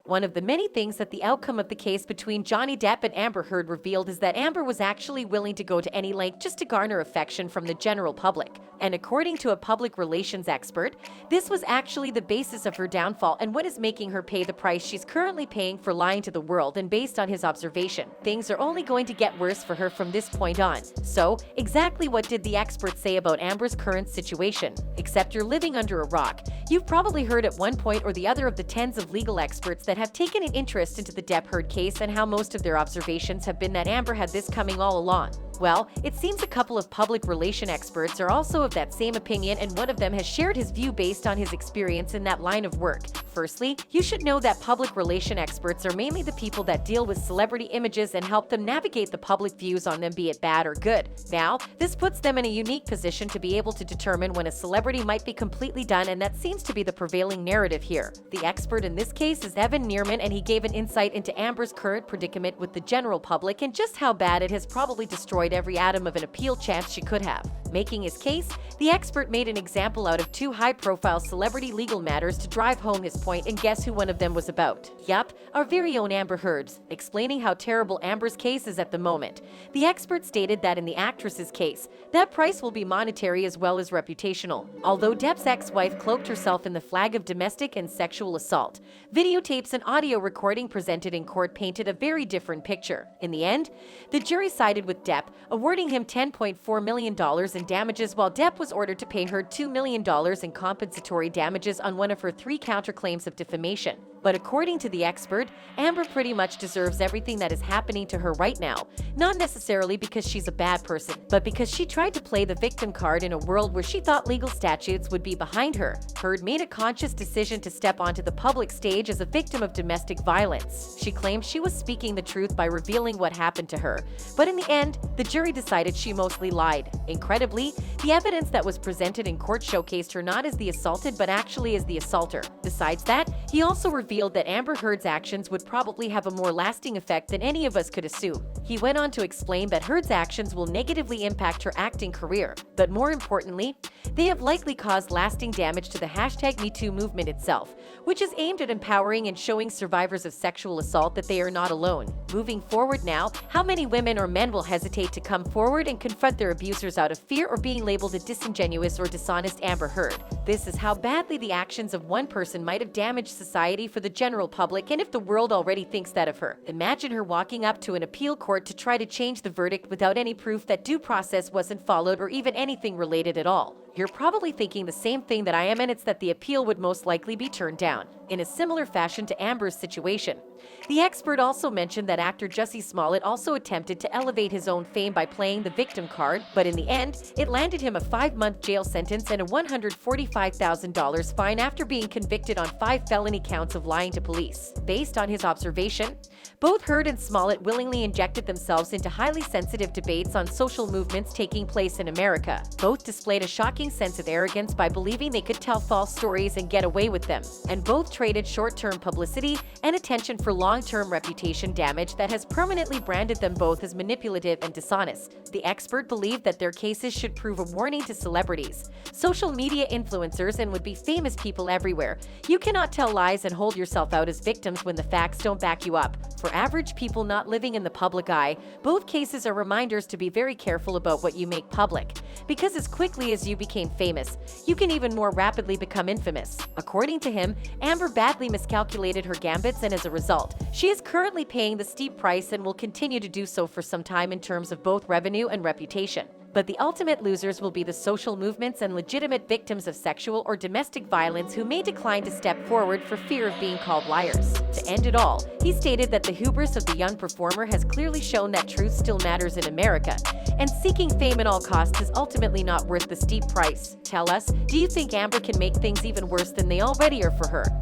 One of the many things that the outcome of the case between Johnny Depp and Amber Heard revealed is that Amber was actually willing to go to any length just to garner affection from the general public. And according to a public relations expert, this was actually the basis of her downfall and what is making her pay the price she's currently paying for lying to the world. And based on his observation, things are only going to get worse for her from this point on. So, exactly what did the expert say about Amber's current situation? Except you're living under a rock. You've probably heard at one point or the other of the tens of legal experts that have taken an interest into the Depp-Heard case and how most of their observations have been that Amber had this coming all along. Well, it seems a couple of public relation experts are also of that same opinion, and one of them has shared his view based on his experience in that line of work. Firstly, you should know that public relation experts are mainly the people that deal with celebrity images and help them navigate the public views on them, be it bad or good. Now, this puts them in a unique position to be able to determine when a celebrity might be completely done, and that seems to be the prevailing narrative here. The expert in this case is Evan Neerman, and he gave an insight into Amber's current predicament with the general public and just how bad it has probably destroyed every atom of an appeal chance she could have. Making his case, the expert made an example out of two high-profile celebrity legal matters to drive home his point, and guess who one of them was about? Yup, our very own Amber Heard's. Explaining how terrible Amber's case is at the moment, the expert stated that in the actress's case, that price will be monetary as well as reputational. Although Depp's ex-wife cloaked herself in the flag of domestic and sexual assault, videotapes and audio recording presented in court painted a very different picture. In the end, the jury sided with Depp, awarding him $10.4 million in damages, while Depp was ordered to pay her $2 million in compensatory damages on one of her 3 counterclaims of defamation. But according to the expert, Amber pretty much deserves everything that is happening to her right now, not necessarily because she's a bad person, but because she tried to play the victim card in a world where she thought legal statutes would be behind her. Heard made a conscious decision to step onto the public stage as a victim of domestic violence. She claimed she was speaking the truth by revealing what happened to her, but in the end, the jury decided she mostly lied. Incredibly, the evidence that was presented in court showcased her not as the assaulted but actually as the assaulter. Besides that, he also revealed that Amber Heard's actions would probably have a more lasting effect than any of us could assume. He went on to explain that Heard's actions will negatively impact her acting career, but more importantly, they have likely caused lasting damage to the #MeToo movement itself, which is aimed at empowering and showing survivors of sexual assault that they are not alone. Moving forward now, how many women or men will hesitate to come forward and confront their abusers out of fear or being labeled a disingenuous or dishonest Amber Heard? This is how badly the actions of one person might have damaged society for the general public, and if the world already thinks that of her, imagine her walking up to an appeal court to try to change the verdict without any proof that due process wasn't followed or even anything related at all. You're probably thinking the same thing that I am, and it's that the appeal would most likely be turned down. In a similar fashion to Amber's situation, the expert also mentioned that actor Jussie Smollett also attempted to elevate his own fame by playing the victim card, but in the end, it landed him a 5-month jail sentence and a $145,000 fine after being convicted on 5 felony counts of lying to police. Based on his observation, both Heard and Smollett willingly injected themselves into highly sensitive debates on social movements taking place in America. Both displayed a shocking sense of arrogance by believing they could tell false stories and get away with them, and both traded short-term publicity and attention for long-term reputation damage that has permanently branded them both as manipulative and dishonest. The expert believed that their cases should prove a warning to celebrities, social media influencers, and would-be famous people everywhere. You cannot tell lies and hold yourself out as victims when the facts don't back you up. For average people not living in the public eye, both cases are reminders to be very careful about what you make public, because as quickly as you became famous, you can even more rapidly become infamous. According to him, Amber badly miscalculated her gambits, and as a result, she is currently paying the steep price and will continue to do so for some time in terms of both revenue and reputation. But the ultimate losers will be the social movements and legitimate victims of sexual or domestic violence who may decline to step forward for fear of being called liars. To end it all, he stated that the hubris of the young performer has clearly shown that truth still matters in America, and seeking fame at all costs is ultimately not worth the steep price. Tell us, do you think Amber can make things even worse than they already are for her?